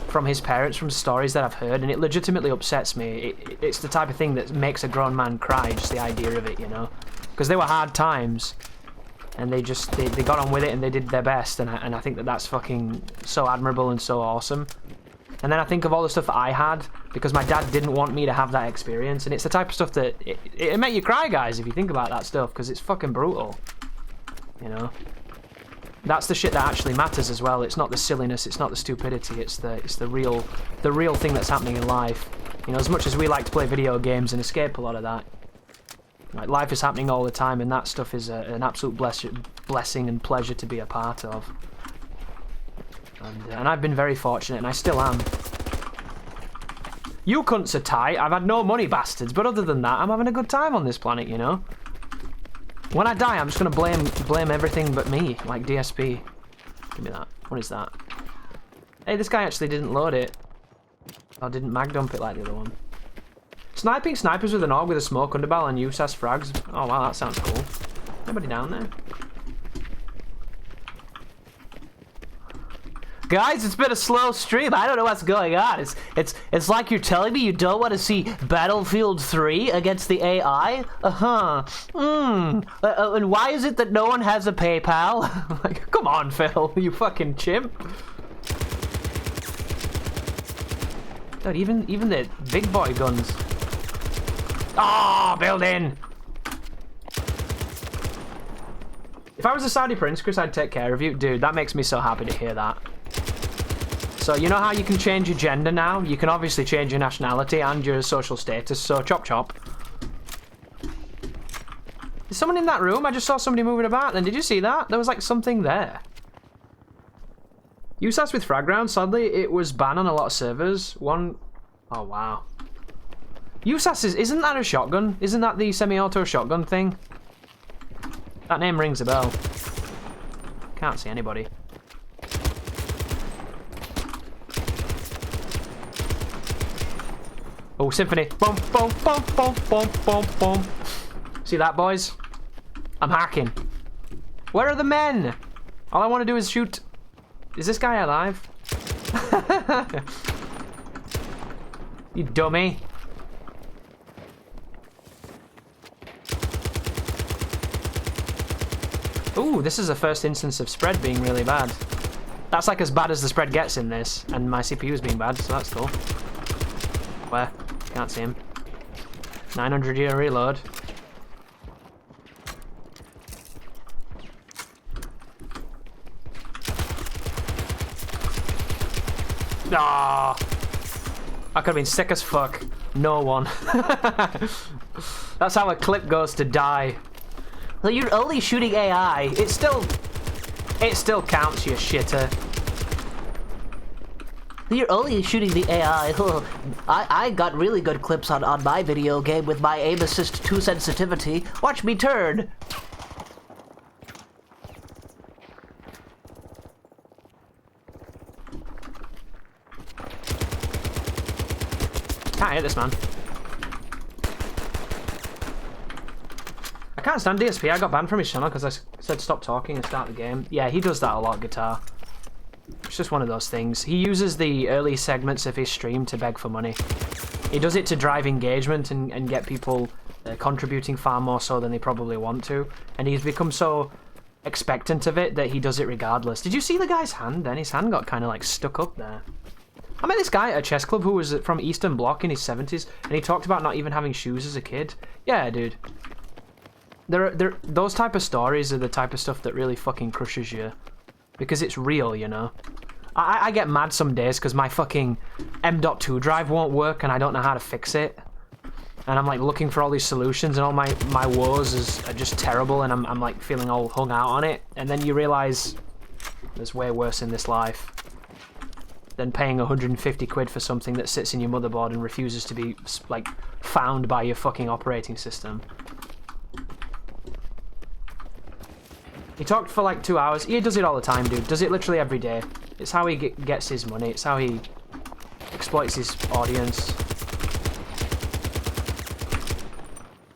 from his parents, from stories that I've heard, and it legitimately upsets me. It's the type of thing that makes a grown man cry, just the idea of it, you know? Because they were hard times, and they got on with it and they did their best, and I think that that's fucking so admirable and so awesome. And then I think of all the stuff that I had, because my dad didn't want me to have that experience, and it's the type of stuff that... It make you cry, guys, if you think about that stuff, because it's fucking brutal. You know? That's the shit that actually matters as well. It's not the silliness, it's not the stupidity, it's the real thing that's happening in life. You know, as much as we like to play video games and escape a lot of that, like, life is happening all the time, and that stuff is an absolute blessing and pleasure to be a part of. And I've been very fortunate, and I still am. You cunts are tight. I've had no money, bastards, but other than that, I'm having a good time on this planet, you know? When I die, I'm just gonna blame everything but me, like DSP. Give me that. What is that? Hey, this guy actually didn't load it. Or didn't mag dump it like the other one. Sniping snipers with an AUG with a smoke underbarrel and USAS frags. Oh wow, that sounds cool. Anybody down there? Guys, it's been a slow stream. I don't know what's going on. It's like you're telling me you don't want to see Battlefield 3 against the AI? And why is it that no one has a PayPal? Like, come on, Phil, you fucking chimp. Dude, even the big boy guns. Oh, building. If I was a Saudi prince, Chris, I'd take care of you. Dude, that makes me so happy to hear that. So, you know how you can change your gender now? You can obviously change your nationality and your social status, so chop chop. Is someone in that room? I just saw somebody moving about then. Did you see that? There was like something there. USAS with frag rounds, sadly, it was banned on a lot of servers. Oh wow. USAS isn't that a shotgun? Isn't that the semi-auto shotgun thing? That name rings a bell. Can't see anybody. Oh, Symphony. Boom, boom, boom, boom, boom, boom, boom. See that, boys? I'm hacking. Where are the men? All I want to do is shoot. Is this guy alive? You dummy. Ooh, this is the first instance of spread being really bad. That's like as bad as the spread gets in this, and my CPU's being bad, so that's cool. Where? Can't see him. 900-year reload. Ah! I could have been sick as fuck. No one. That's how a clip goes to die. Well, you're only shooting AI. It still counts, you shitter. You're only shooting the AI. I got really good clips on my video game with my aim assist 2 sensitivity. Watch me turn. hit this man. I can't stand DSP. I got banned from his channel because I said stop talking and start the game. Yeah, he does that a lot, Guitar. It's just one of those things. He uses the early segments of his stream to beg for money. He does it to drive engagement and get people contributing far more so than they probably want to. And he's become so expectant of it that he does it regardless. Did you see the guy's hand then? His hand got kind of like stuck up there. I met this guy at a chess club who was from Eastern Bloc in his 70s, and he talked about not even having shoes as a kid. Yeah, dude. Those type of stories are the type of stuff that really fucking crushes you. Because it's real, you know? I get mad some days because my fucking M.2 drive won't work and I don't know how to fix it. And I'm like looking for all these solutions and all my woes are just terrible and I'm like feeling all hung out on it. And then you realise there's way worse in this life than paying 150 quid for something that sits in your motherboard and refuses to be like found by your fucking operating system. He talked for like 2 hours. He does it all the time, dude. Does it literally every day. It's how he gets his money. It's how he exploits his audience.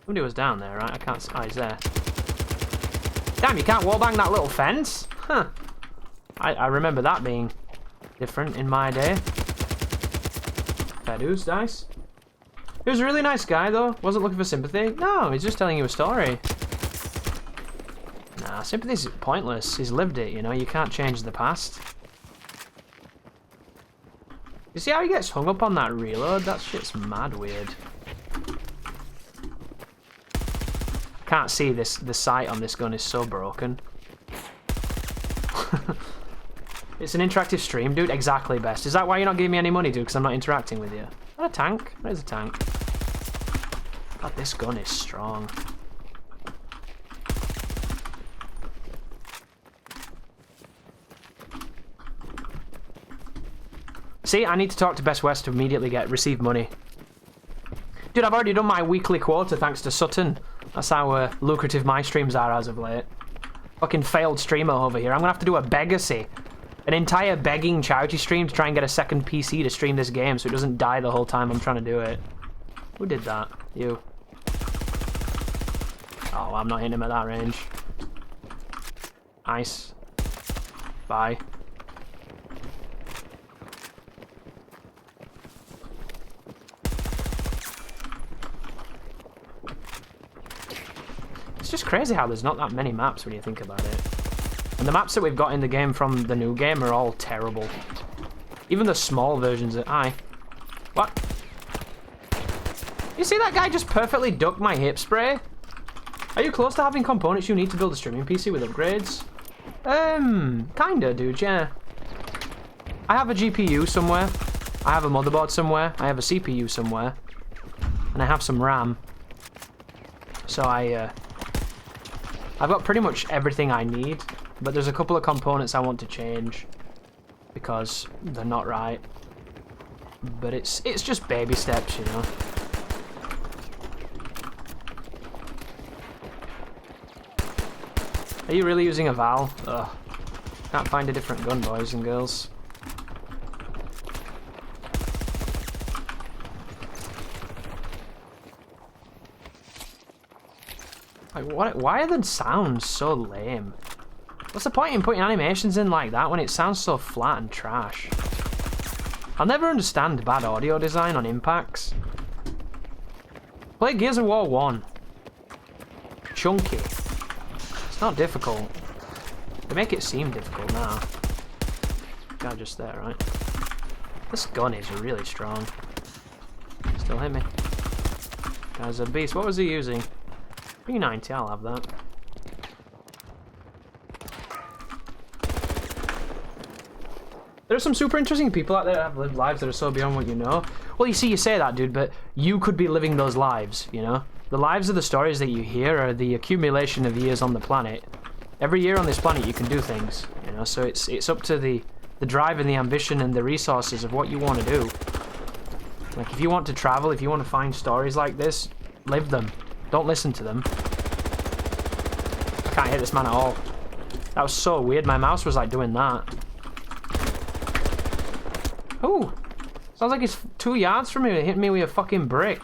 Somebody was down there, right? I can't... Oh, he's there. Damn, you can't wallbang that little fence? Huh. I remember that being different in my day. Fair dues, dice. He was a really nice guy, though. Wasn't looking for sympathy. No, he's just telling you a story. Nah, sympathy's pointless. He's lived it, you know? You can't change the past. You see how he gets hung up on that reload? That shit's mad weird. Can't see this. The sight on this gun is so broken. It's an interactive stream, dude. Exactly, best. Is that why you're not giving me any money, dude? Because I'm not interacting with you. Is that a tank? There's a tank. God, this gun is strong. See, I need to talk to Best West to immediately receive money. Dude, I've already done my weekly quota thanks to Sutton. That's how lucrative my streams are as of late. Fucking failed streamer over here. I'm gonna have to do a begacy. An entire begging charity stream to try and get a second PC to stream this game so it doesn't die the whole time I'm trying to do it. Who did that? You. Oh, I'm not hitting him at that range. Nice. Bye. It's just crazy how there's not that many maps when you think about it. And the maps that we've got in the game from the new game are all terrible. Even the small versions of... Aye. What? You see that guy just perfectly ducked my hip spray? Are you close to having components you need to build a streaming PC with upgrades? Kinda, dude, yeah. I have a GPU somewhere. I have a motherboard somewhere. I have a CPU somewhere. And I have some RAM. So I've got pretty much everything I need. But there's a couple of components I want to change because they're not right. But it's just baby steps, you know. Are you really using a Val? Ugh. Can't find a different gun, boys and girls. Like, why are the sounds so lame? What's the point in putting animations in like that when it sounds so flat and trash? I'll never understand bad audio design on impacts. Play Gears of War 1. Chunky. It's not difficult. They make it seem difficult now. Guy just there, right? This gun is really strong. Still hit me. Guy's a beast. What was he using? P90, I'll have that. There are some super interesting people out there that have lived lives that are so beyond what you know. Well, you see, you say that, dude, but you could be living those lives, you know? The lives of the stories that you hear are the accumulation of years on the planet. Every year on this planet you can do things, you know? So it's up to the drive and the ambition and the resources of what you want to do. Like, if you want to travel, if you want to find stories like this, live them. Don't listen to them. I can't hit this man at all. That was so weird. My mouse was like doing that. Ooh, Sounds like he's 2 yards from me, hitting me with a fucking brick.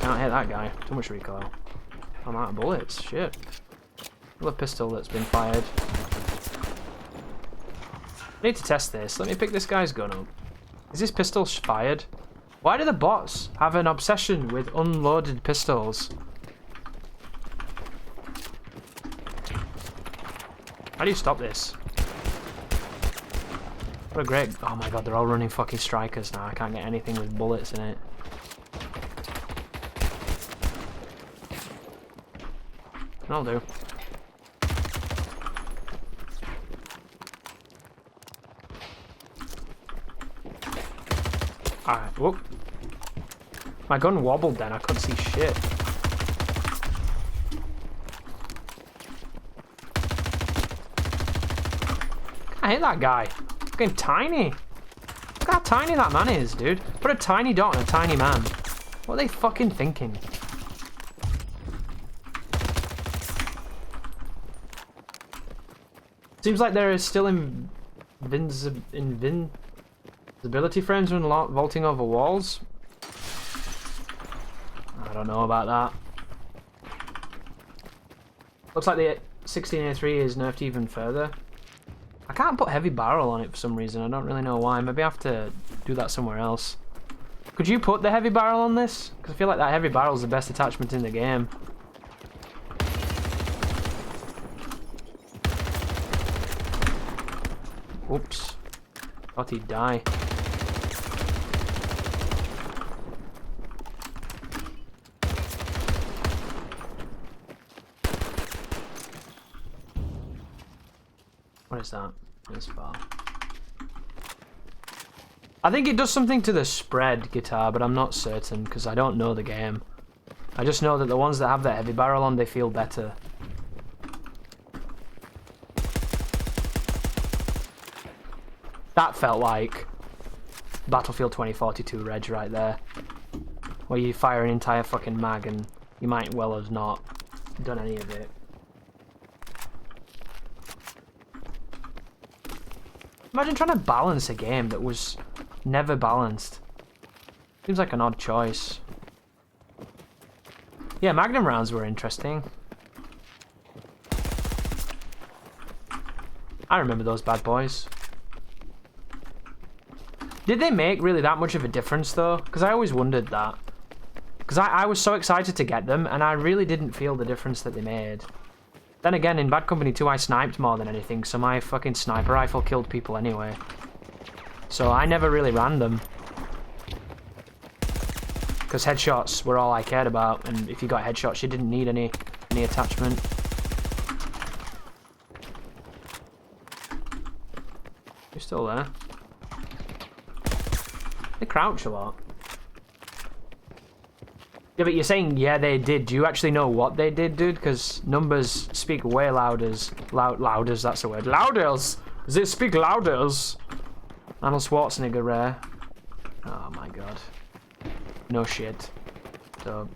Can't hit that guy. Too much recoil. I'm out of bullets. Shit. Another pistol that's been fired. I need to test this. Let me pick this guy's gun up. Is this pistol fired? Why do the bots have an obsession with unloaded pistols? How do you stop this? What a great... Oh my god, they're all running fucking strikers now. I can't get anything with bullets in it. That'll do. Alright, whoop. My gun wobbled then, I couldn't see shit. I hit that guy. Fucking tiny. Look how tiny that man is, dude. Put a tiny dot on a tiny man. What are they fucking thinking? Seems like there is still invisibility frames when vaulting over walls. I don't know about that. Looks like the 16A3 is nerfed even further. I can't put heavy barrel on it for some reason. I don't really know why. Maybe I have to do that somewhere else. Could you put the heavy barrel on this? Because I feel like that heavy barrel is the best attachment in the game. Oops. Thought he'd die. What is that? This far. I think it does something to the spread guitar, but I'm not certain because I don't know the game. I just know that the ones that have the heavy barrel on, they feel better. That felt like Battlefield 2042 reg right there. Where you fire an entire fucking mag and you might well have not done any of it. Imagine trying to balance a game that was never balanced. Seems like an odd choice. Yeah, Magnum rounds were interesting. I remember those bad boys. Did they make really that much of a difference though? Because I always wondered that. Because I was so excited to get them and I really didn't feel the difference that they made. Then again, in Bad Company 2 I sniped more than anything, so my fucking sniper rifle killed people anyway. So I never really ran them. Because headshots were all I cared about, and if you got headshots you didn't need any attachment. You're still there. They crouch a lot. Yeah, but you're saying, yeah, they did. Do you actually know what they did, dude? Because numbers speak way louders. Louders, that's the word. Louders! Does it speak louders? Arnold Schwarzenegger rare. Oh my god. No shit. So...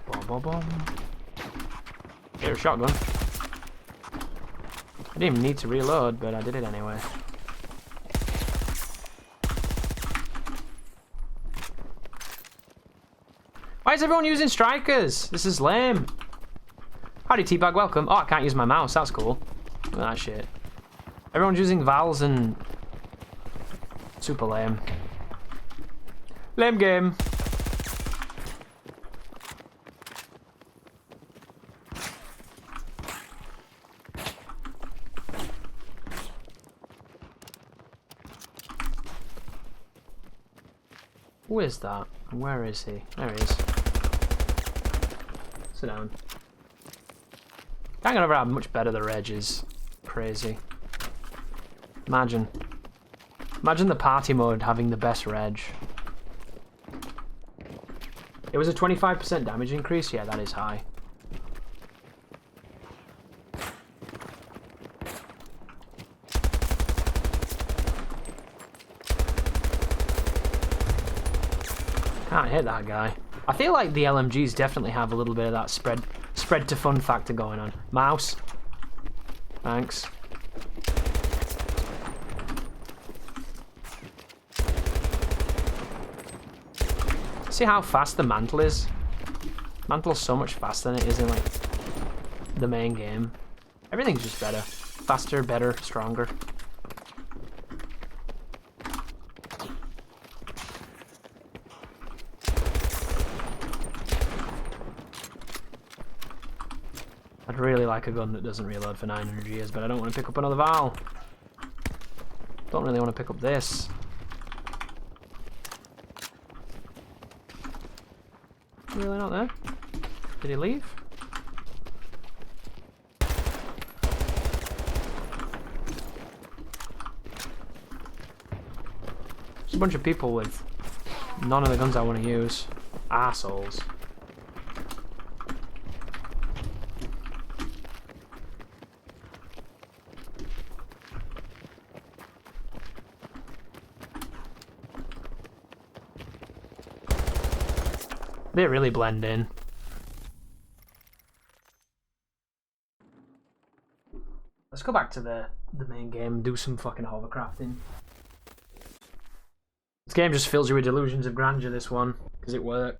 Boom, boom, boom. Get a shotgun. I didn't even need to reload, but I did it anyway. Why is everyone using strikers? This is lame. Howdy, Teabag, welcome. Oh, I can't use my mouse, that's cool. Look at that shit. Everyone's using Vals and... Super lame. Lame game. Who is that? And where is he? There he is. Sit down. Can't ever have much better the reg is. Crazy. Imagine. Imagine the party mode having the best reg. It was a 25% damage increase? Yeah, that is high. Can't hit that guy. I feel like the LMGs definitely have a little bit of that spread to fun factor going on. Mouse. Thanks. See how fast the mantle is? Mantle's so much faster than it is in like the main game. Everything's just better. Faster, better, stronger. I'd really like a gun that doesn't reload for 900 years, but I don't want to pick up another Val. Don't really want to pick up this. Really not there? Did he leave? There's a bunch of people with none of the guns I want to use. Assholes. They really blend in. Let's go back to the main game and do some fucking hovercrafting. This game just fills you with delusions of grandeur, this one, because it works.